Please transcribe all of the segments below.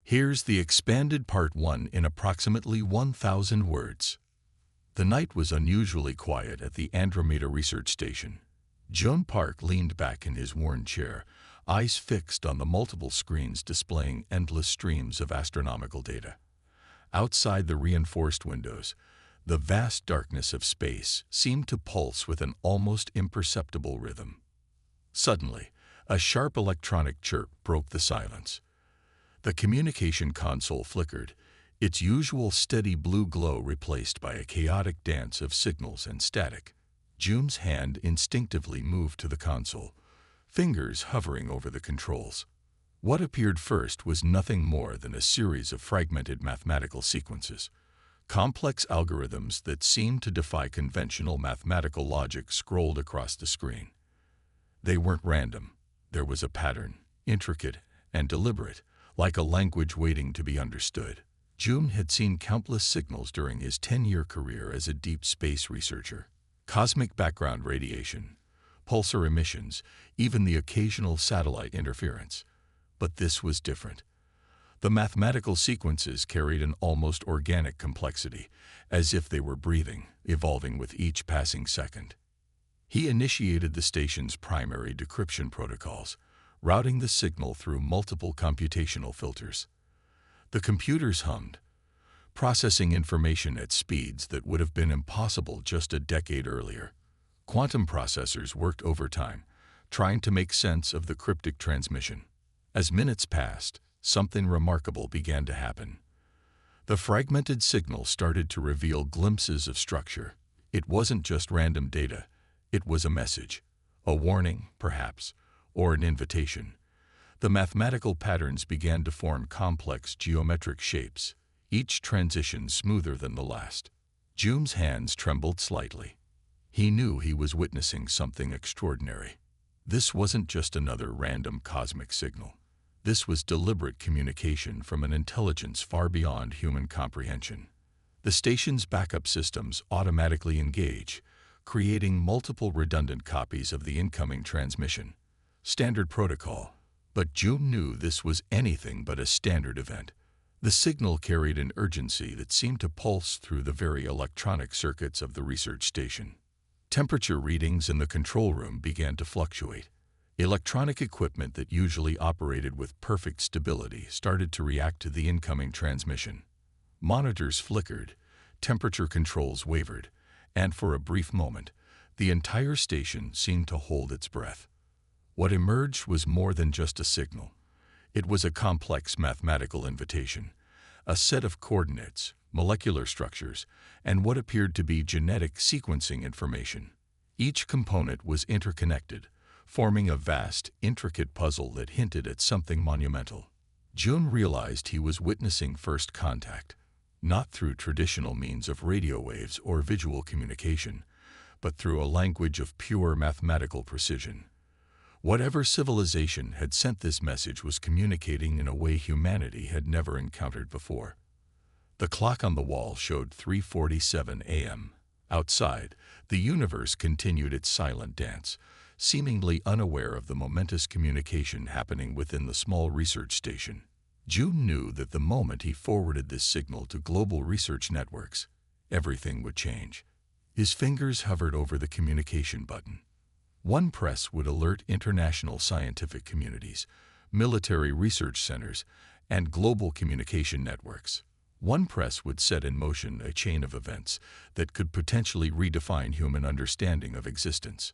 Here's the expanded Part 1 in approximately 1,000 words. The night was unusually quiet at the Andromeda Research Station. June Park leaned back in his worn chair, eyes fixed on the multiple screens displaying endless streams of astronomical data. Outside the reinforced windows, the vast darkness of space seemed to pulse with an almost imperceptible rhythm. Suddenly, a sharp electronic chirp broke the silence. The communication console flickered, its usual steady blue glow replaced by a chaotic dance of signals and static. June's hand instinctively moved to the console, fingers hovering over the controls. What appeared first was nothing more than a series of fragmented mathematical sequences. Complex algorithms that seemed to defy conventional mathematical logic scrolled across the screen. They weren't random. There was a pattern, intricate and deliberate, like a language waiting to be understood. June had seen countless signals during his 10-year career as a deep space researcher. Cosmic background radiation, pulsar emissions, even the occasional satellite interference. But this was different. The mathematical sequences carried an almost organic complexity, as if they were breathing, evolving with each passing second. He initiated the station's primary decryption protocols, routing the signal through multiple computational filters. The computers hummed, processing information at speeds that would have been impossible just a decade earlier. Quantum processors worked overtime, trying to make sense of the cryptic transmission. As minutes passed, something remarkable began to happen. The fragmented signal started to reveal glimpses of structure. It wasn't just random data. It was a message, a warning, perhaps, or an invitation. The mathematical patterns began to form complex geometric shapes, each transition smoother than the last. June's hands trembled slightly. He knew he was witnessing something extraordinary. This wasn't just another random cosmic signal. This was deliberate communication from an intelligence far beyond human comprehension. The station's backup systems automatically engage, creating multiple redundant copies of the incoming transmission. Standard protocol. But June knew this was anything but a standard event. The signal carried an urgency that seemed to pulse through the very electronic circuits of the research station. Temperature readings in the control room began to fluctuate. Electronic equipment that usually operated with perfect stability started to react to the incoming transmission. Monitors flickered, temperature controls wavered, and for a brief moment, the entire station seemed to hold its breath. What emerged was more than just a signal. It was a complex mathematical invitation, a set of coordinates, molecular structures, and what appeared to be genetic sequencing information. Each component was interconnected, forming a vast, intricate puzzle that hinted at something monumental. June realized he was witnessing first contact, not through traditional means of radio waves or visual communication, but through a language of pure mathematical precision. Whatever civilization had sent this message was communicating in a way humanity had never encountered before. The clock on the wall showed 3:47 a.m. Outside, the universe continued its silent dance, seemingly unaware of the momentous communication happening within the small research station. June knew that the moment he forwarded this signal to global research networks, everything would change. His fingers hovered over the communication button. One press would alert international scientific communities, military research centers, and global communication networks. One press would set in motion a chain of events that could potentially redefine human understanding of existence.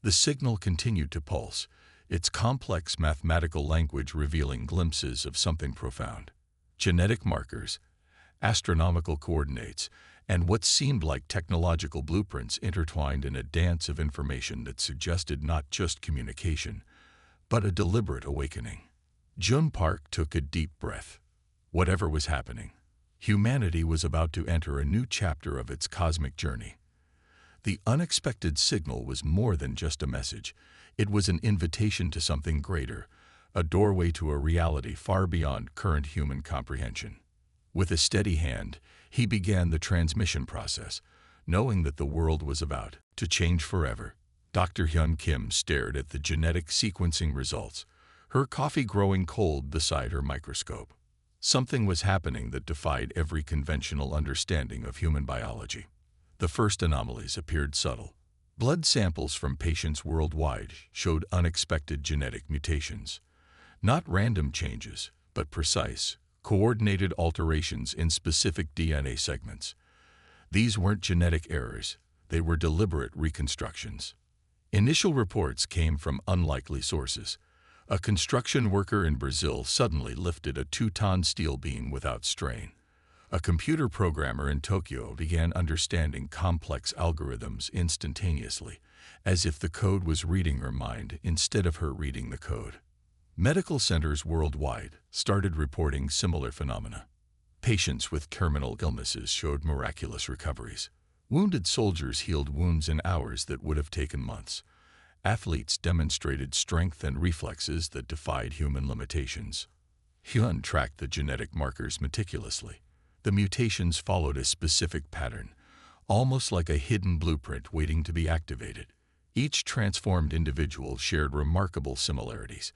The signal continued to pulse, its complex mathematical language revealing glimpses of something profound. Genetic markers, astronomical coordinates, and what seemed like technological blueprints intertwined in a dance of information that suggested not just communication, but a deliberate awakening. June Park took a deep breath. Whatever was happening, humanity was about to enter a new chapter of its cosmic journey. The unexpected signal was more than just a message. It was an invitation to something greater, a doorway to a reality far beyond current human comprehension. With a steady hand, he began the transmission process, knowing that the world was about to change forever. Dr. Hyun Kim stared at the genetic sequencing results, her coffee growing cold beside her microscope. Something was happening that defied every conventional understanding of human biology. The first anomalies appeared subtle. Blood samples from patients worldwide showed unexpected genetic mutations. Not random changes, but precise, coordinated alterations in specific DNA segments. These weren't genetic errors, they were deliberate reconstructions. Initial reports came from unlikely sources. A construction worker in Brazil suddenly lifted a 2-ton steel beam without strain. A computer programmer in Tokyo began understanding complex algorithms instantaneously, as if the code was reading her mind instead of her reading the code. Medical centers worldwide started reporting similar phenomena. Patients with terminal illnesses showed miraculous recoveries. Wounded soldiers healed wounds in hours that would have taken months. Athletes demonstrated strength and reflexes that defied human limitations. Hyun tracked the genetic markers meticulously. The mutations followed a specific pattern, almost like a hidden blueprint waiting to be activated. Each transformed individual shared remarkable similarities: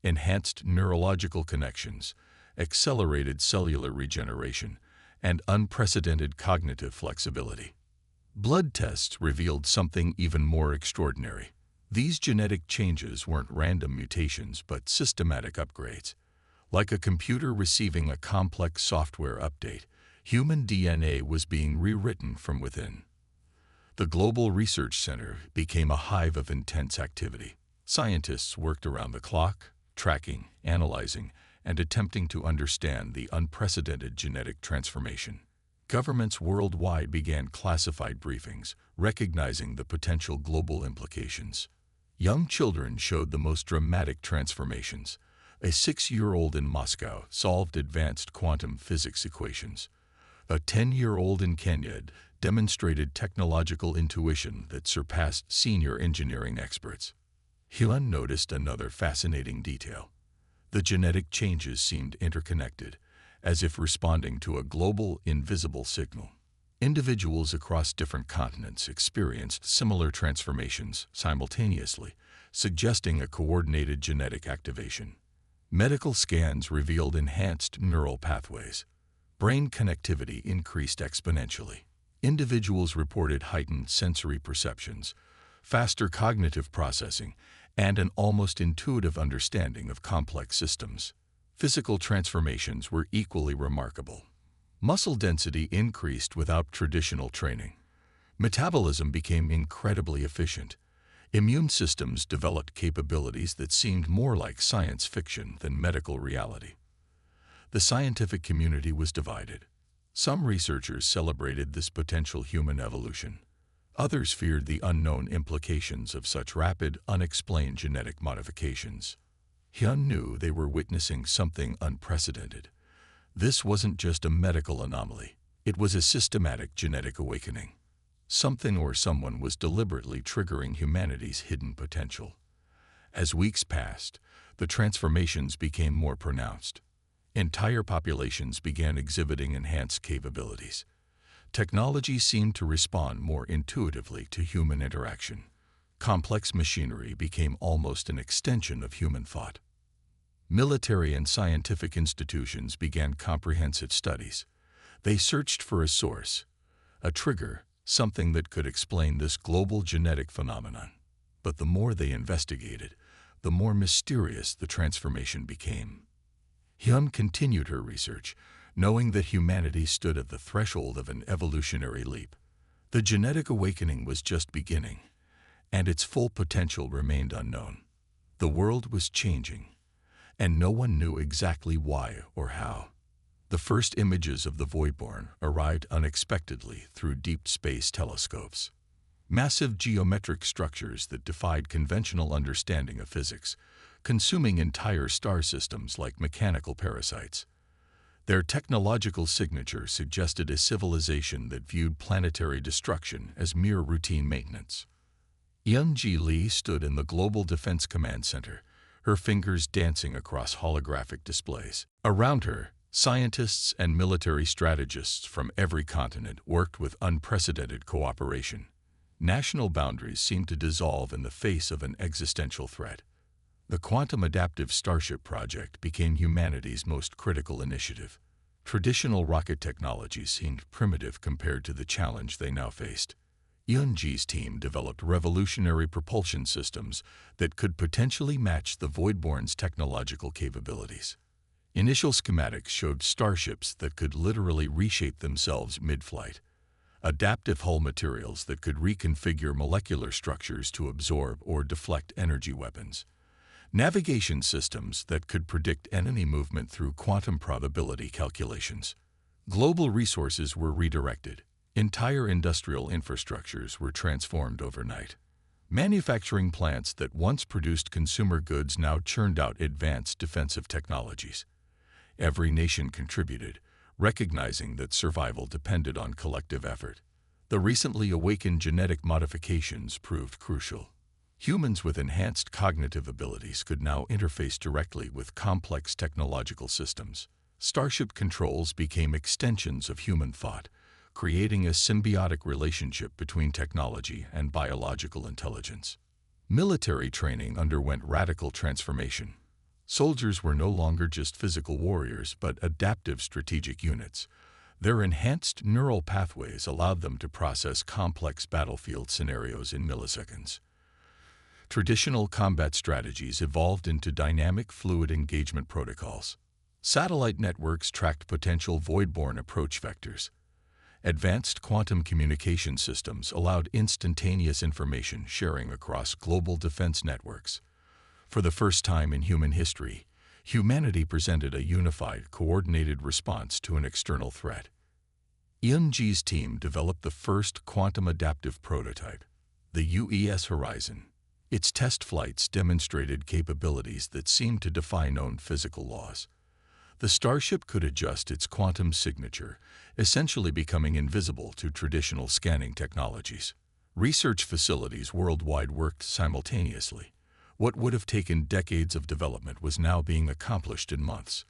enhanced neurological connections, accelerated cellular regeneration, and unprecedented cognitive flexibility. Blood tests revealed something even more extraordinary. These genetic changes weren't random mutations but systematic upgrades. Like a computer receiving a complex software update, human DNA was being rewritten from within. The Global Research Center became a hive of intense activity. Scientists worked around the clock, tracking, analyzing, and attempting to understand the unprecedented genetic transformation. Governments worldwide began classified briefings, recognizing the potential global implications. Young children showed the most dramatic transformations. A 6-year-old in Moscow solved advanced quantum physics equations. A 10-year-old in Kenya demonstrated technological intuition that surpassed senior engineering experts. Hyun noticed another fascinating detail. The genetic changes seemed interconnected, as if responding to a global, invisible signal. Individuals across different continents experienced similar transformations simultaneously, suggesting a coordinated genetic activation. Medical scans revealed enhanced neural pathways. Brain connectivity increased exponentially. Individuals reported heightened sensory perceptions, faster cognitive processing, and an almost intuitive understanding of complex systems. Physical transformations were equally remarkable. Muscle density increased without traditional training. Metabolism became incredibly efficient. Immune systems developed capabilities that seemed more like science fiction than medical reality. The scientific community was divided. Some researchers celebrated this potential human evolution. Others feared the unknown implications of such rapid, unexplained genetic modifications. Hyun knew they were witnessing something unprecedented. This wasn't just a medical anomaly. It was a systematic genetic awakening. Something or someone was deliberately triggering humanity's hidden potential. As weeks passed, the transformations became more pronounced. Entire populations began exhibiting enhanced capabilities. Technology seemed to respond more intuitively to human interaction. Complex machinery became almost an extension of human thought. Military and scientific institutions began comprehensive studies. They searched for a source, a trigger, something that could explain this global genetic phenomenon. But the more they investigated, the more mysterious the transformation became. Hyun continued her research, knowing that humanity stood at the threshold of an evolutionary leap. The genetic awakening was just beginning, and its full potential remained unknown. The world was changing, and no one knew exactly why or how. The first images of the voidborn arrived unexpectedly through deep space telescopes. Massive geometric structures that defied conventional understanding of physics, consuming entire star systems like mechanical parasites. Their technological signature suggested a civilization that viewed planetary destruction as mere routine maintenance. Young-ji Lee stood in the Global Defense Command Center, her fingers dancing across holographic displays. Around her, scientists and military strategists from every continent worked with unprecedented cooperation. National boundaries seemed to dissolve in the face of an existential threat. The Quantum Adaptive Starship project became humanity's most critical initiative. Traditional rocket technology seemed primitive compared to the challenge they now faced. Yunji's team developed revolutionary propulsion systems that could potentially match the Voidborn's technological capabilities. Initial schematics showed starships that could literally reshape themselves mid-flight, adaptive hull materials that could reconfigure molecular structures to absorb or deflect energy weapons, navigation systems that could predict enemy movement through quantum probability calculations. Global resources were redirected. Entire industrial infrastructures were transformed overnight. Manufacturing plants that once produced consumer goods now churned out advanced defensive technologies. Every nation contributed, recognizing that survival depended on collective effort. The recently awakened genetic modifications proved crucial. Humans with enhanced cognitive abilities could now interface directly with complex technological systems. Starship controls became extensions of human thought, creating a symbiotic relationship between technology and biological intelligence. Military training underwent radical transformation. Soldiers were no longer just physical warriors, but adaptive strategic units. Their enhanced neural pathways allowed them to process complex battlefield scenarios in milliseconds. Traditional combat strategies evolved into dynamic fluid engagement protocols. Satellite networks tracked potential voidborne approach vectors. Advanced quantum communication systems allowed instantaneous information sharing across global defense networks. For the first time in human history, humanity presented a unified, coordinated response to an external threat. Yunji's team developed the first quantum adaptive prototype, the UES Horizon. Its test flights demonstrated capabilities that seemed to defy known physical laws. The starship could adjust its quantum signature, essentially becoming invisible to traditional scanning technologies. Research facilities worldwide worked simultaneously. What would have taken decades of development was now being accomplished in months.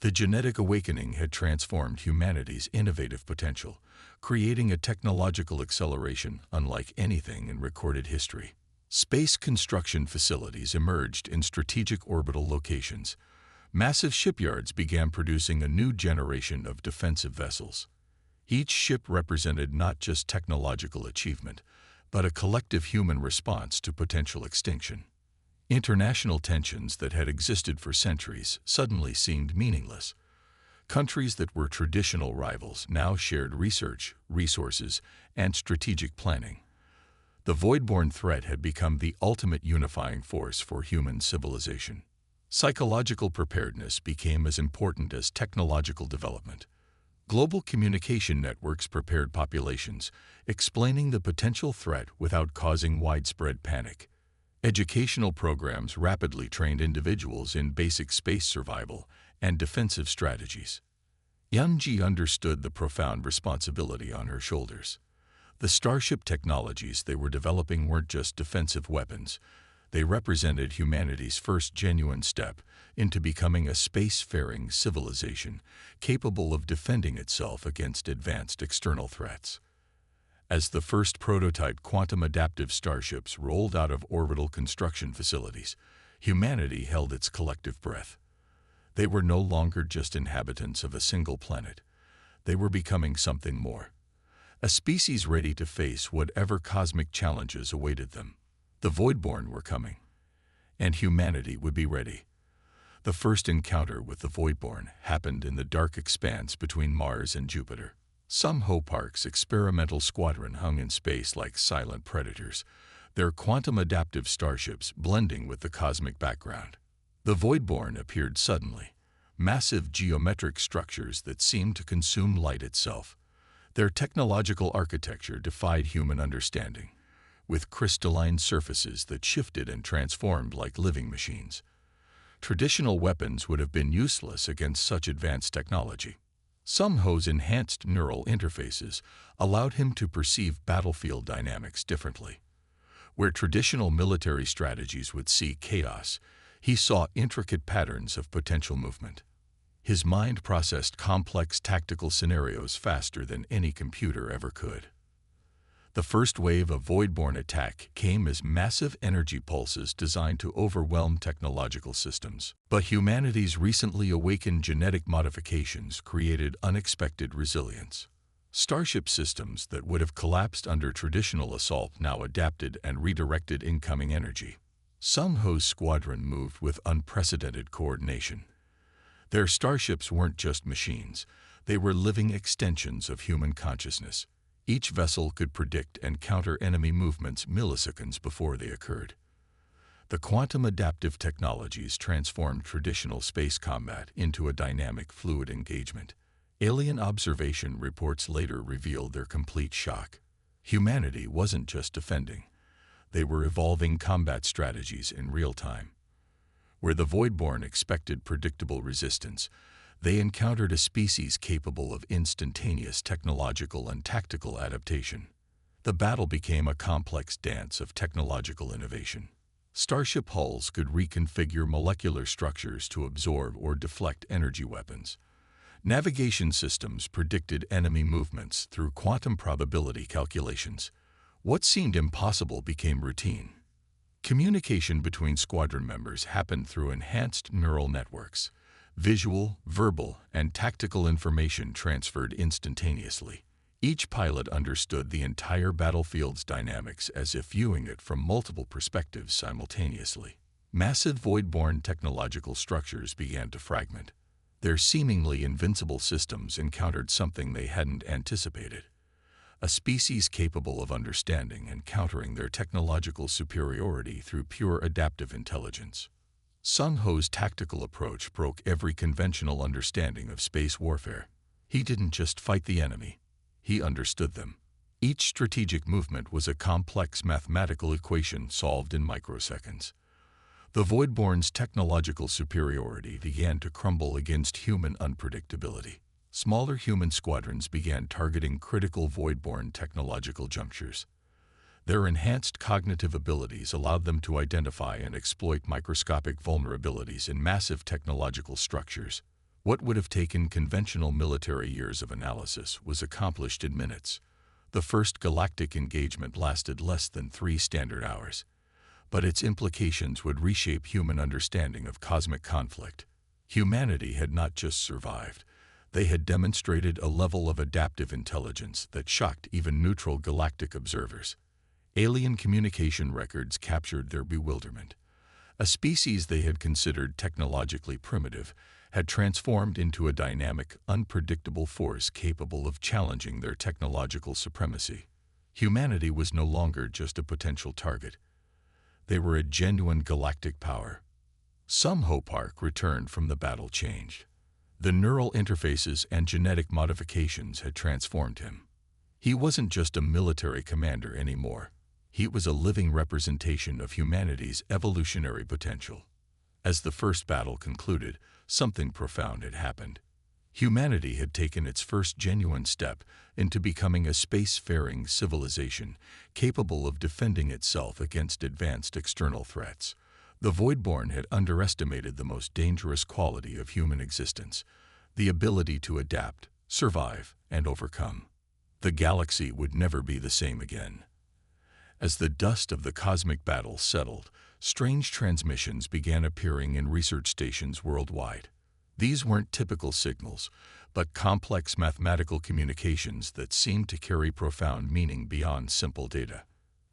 The genetic awakening had transformed humanity's innovative potential, creating a technological acceleration unlike anything in recorded history. Space construction facilities emerged in strategic orbital locations. Massive shipyards began producing a new generation of defensive vessels. Each ship represented not just technological achievement, but a collective human response to potential extinction. International tensions that had existed for centuries suddenly seemed meaningless. Countries that were traditional rivals now shared research, resources, and strategic planning. The voidborne threat had become the ultimate unifying force for human civilization. Psychological preparedness became as important as technological development. Global communication networks prepared populations, explaining the potential threat without causing widespread panic. Educational programs rapidly trained individuals in basic space survival and defensive strategies. Yunji understood the profound responsibility on her shoulders. The starship technologies they were developing weren't just defensive weapons. They represented humanity's first genuine step into becoming a space-faring civilization capable of defending itself against advanced external threats. As the first prototype quantum adaptive starships rolled out of orbital construction facilities, humanity held its collective breath. They were no longer just inhabitants of a single planet. They were becoming something more. A species ready to face whatever cosmic challenges awaited them. The Voidborn were coming, and humanity would be ready. The first encounter with the Voidborn happened in the dark expanse between Mars and Jupiter. Some Hopark's experimental squadron hung in space like silent predators, their quantum adaptive starships blending with the cosmic background. The Voidborn appeared suddenly, massive geometric structures that seemed to consume light itself. Their technological architecture defied human understanding, with crystalline surfaces that shifted and transformed like living machines. Traditional weapons would have been useless against such advanced technology. Someho's enhanced neural interfaces allowed him to perceive battlefield dynamics differently. Where traditional military strategies would see chaos, he saw intricate patterns of potential movement. His mind processed complex tactical scenarios faster than any computer ever could. The first wave of void-borne attack came as massive energy pulses designed to overwhelm technological systems. But humanity's recently awakened genetic modifications created unexpected resilience. Starship systems that would have collapsed under traditional assault now adapted and redirected incoming energy. Sung Ho's squadron moved with unprecedented coordination. Their starships weren't just machines, they were living extensions of human consciousness. Each vessel could predict and counter enemy movements milliseconds before they occurred. The quantum adaptive technologies transformed traditional space combat into a dynamic, fluid engagement. Alien observation reports later revealed their complete shock. Humanity wasn't just defending. They were evolving combat strategies in real time. Where the Voidborn expected predictable resistance, they encountered a species capable of instantaneous technological and tactical adaptation. The battle became a complex dance of technological innovation. Starship hulls could reconfigure molecular structures to absorb or deflect energy weapons. Navigation systems predicted enemy movements through quantum probability calculations. What seemed impossible became routine. Communication between squadron members happened through enhanced neural networks. Visual, verbal, and tactical information transferred instantaneously. Each pilot understood the entire battlefield's dynamics as if viewing it from multiple perspectives simultaneously. Massive void-borne technological structures began to fragment. Their seemingly invincible systems encountered something they hadn't anticipated. A species capable of understanding and countering their technological superiority through pure adaptive intelligence. Sung Ho's tactical approach broke every conventional understanding of space warfare. He didn't just fight the enemy, he understood them. Each strategic movement was a complex mathematical equation solved in microseconds. The Voidborn's technological superiority began to crumble against human unpredictability. Smaller human squadrons began targeting critical Voidborn technological junctures. Their enhanced cognitive abilities allowed them to identify and exploit microscopic vulnerabilities in massive technological structures. What would have taken conventional military years of analysis was accomplished in minutes. The first galactic engagement lasted less than 3 standard hours, but its implications would reshape human understanding of cosmic conflict. Humanity had not just survived, they had demonstrated a level of adaptive intelligence that shocked even neutral galactic observers. Alien communication records captured their bewilderment. A species they had considered technologically primitive had transformed into a dynamic, unpredictable force capable of challenging their technological supremacy. Humanity was no longer just a potential target. They were a genuine galactic power. Sung Ho Park returned from the battle changed. The neural interfaces and genetic modifications had transformed him. He wasn't just a military commander anymore. He was a living representation of humanity's evolutionary potential. As the first battle concluded, something profound had happened. Humanity had taken its first genuine step into becoming a space-faring civilization capable of defending itself against advanced external threats. The Voidborn had underestimated the most dangerous quality of human existence, the ability to adapt, survive, and overcome. The galaxy would never be the same again. As the dust of the cosmic battle settled, strange transmissions began appearing in research stations worldwide. These weren't typical signals, but complex mathematical communications that seemed to carry profound meaning beyond simple data.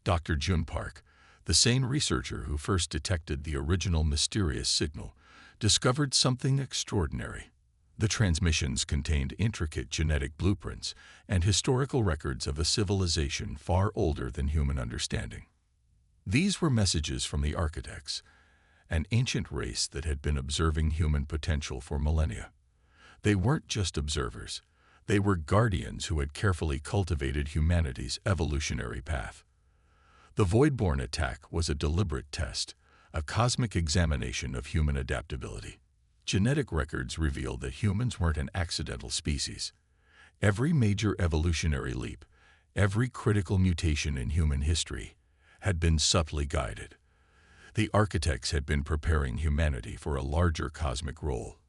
Dr. Jun Park, the same researcher who first detected the original mysterious signal, discovered something extraordinary. The transmissions contained intricate genetic blueprints and historical records of a civilization far older than human understanding. These were messages from the architects, an ancient race that had been observing human potential for millennia. They weren't just observers, they were guardians who had carefully cultivated humanity's evolutionary path. The Voidborn attack was a deliberate test, a cosmic examination of human adaptability. Genetic records revealed that humans weren't an accidental species. Every major evolutionary leap, every critical mutation in human history, had been subtly guided. The architects had been preparing humanity for a larger cosmic role,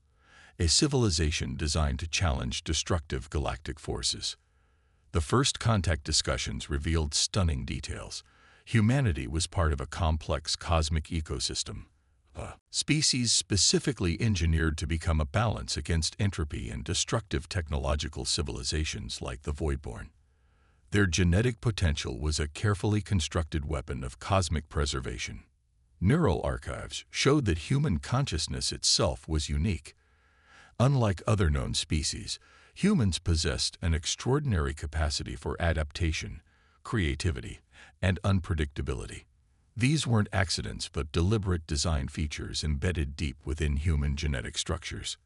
a civilization designed to challenge destructive galactic forces. The first contact discussions revealed stunning details. Humanity was part of a complex cosmic ecosystem, a species specifically engineered to become a balance against entropy and destructive technological civilizations like the Voidborn. Their genetic potential was a carefully constructed weapon of cosmic preservation. Neural archives showed that human consciousness itself was unique. Unlike other known species, humans possessed an extraordinary capacity for adaptation, creativity, and unpredictability. These weren't accidents but deliberate design features embedded deep within human genetic structures.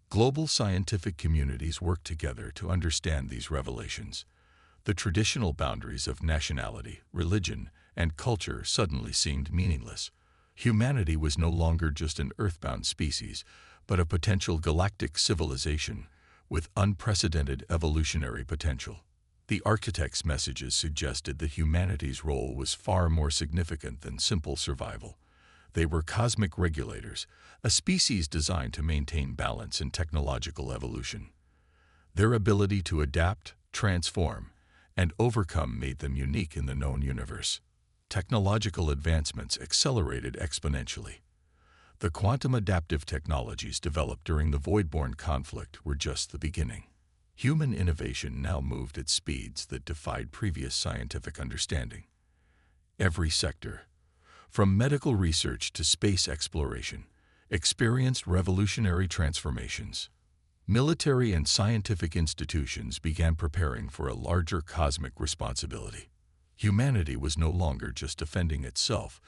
Global scientific communities worked together to understand these revelations. The traditional boundaries of nationality, religion, and culture suddenly seemed meaningless. Humanity was no longer just an earthbound species, but a potential galactic civilization with unprecedented evolutionary potential. The architect's messages suggested that humanity's role was far more significant than simple survival. They were cosmic regulators, a species designed to maintain balance in technological evolution. Their ability to adapt, transform, and overcome made them unique in the known universe. Technological advancements accelerated exponentially. The quantum adaptive technologies developed during the Voidborn conflict were just the beginning. Human innovation now moved at speeds that defied previous scientific understanding. Every sector, from medical research to space exploration, experienced revolutionary transformations. Military and scientific institutions began preparing for a larger cosmic responsibility. Humanity was no longer just defending itself,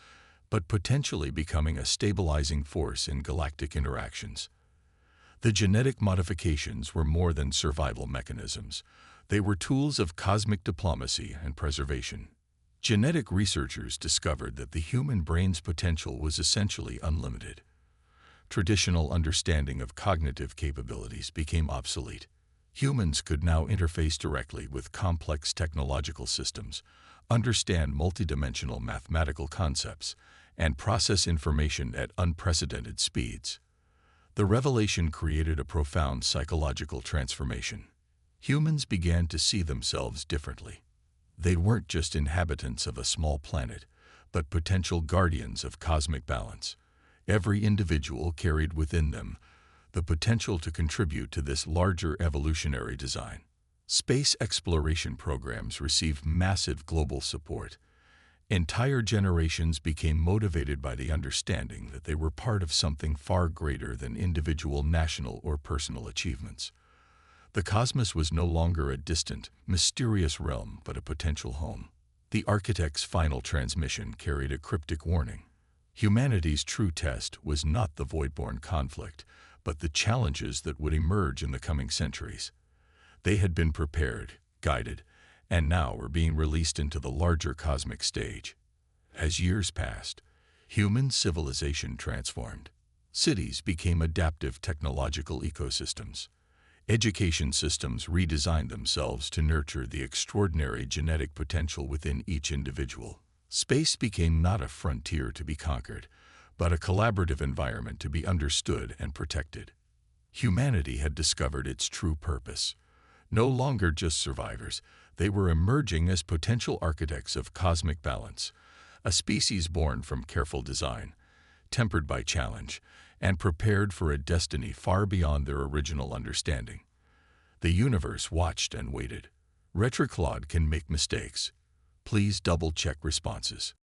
but potentially becoming a stabilizing force in galactic interactions. The genetic modifications were more than survival mechanisms. They were tools of cosmic diplomacy and preservation. Genetic researchers discovered that the human brain's potential was essentially unlimited. Traditional understanding of cognitive capabilities became obsolete. Humans could now interface directly with complex technological systems, understand multidimensional mathematical concepts, and process information at unprecedented speeds. The revelation created a profound psychological transformation. Humans began to see themselves differently. They weren't just inhabitants of a small planet, but potential guardians of cosmic balance. Every individual carried within them the potential to contribute to this larger evolutionary design. Space exploration programs received massive global support. Entire generations became motivated by the understanding that they were part of something far greater than individual national or personal achievements. The cosmos was no longer a distant, mysterious realm, but a potential home. The architect's final transmission carried a cryptic warning. Humanity's true test was not the Voidborn conflict, but the challenges that would emerge in the coming centuries. They had been prepared, guided, and now were being released into the larger cosmic stage. As years passed, human civilization transformed. Cities became adaptive technological ecosystems. Education systems redesigned themselves to nurture the extraordinary genetic potential within each individual. Space became not a frontier to be conquered, but a collaborative environment to be understood and protected. Humanity had discovered its true purpose. No longer just survivors, they were emerging as potential architects of cosmic balance, a species born from careful design, tempered by challenge, and prepared for a destiny far beyond their original understanding. The universe watched and waited. Retroclaude can make mistakes. Please double-check responses.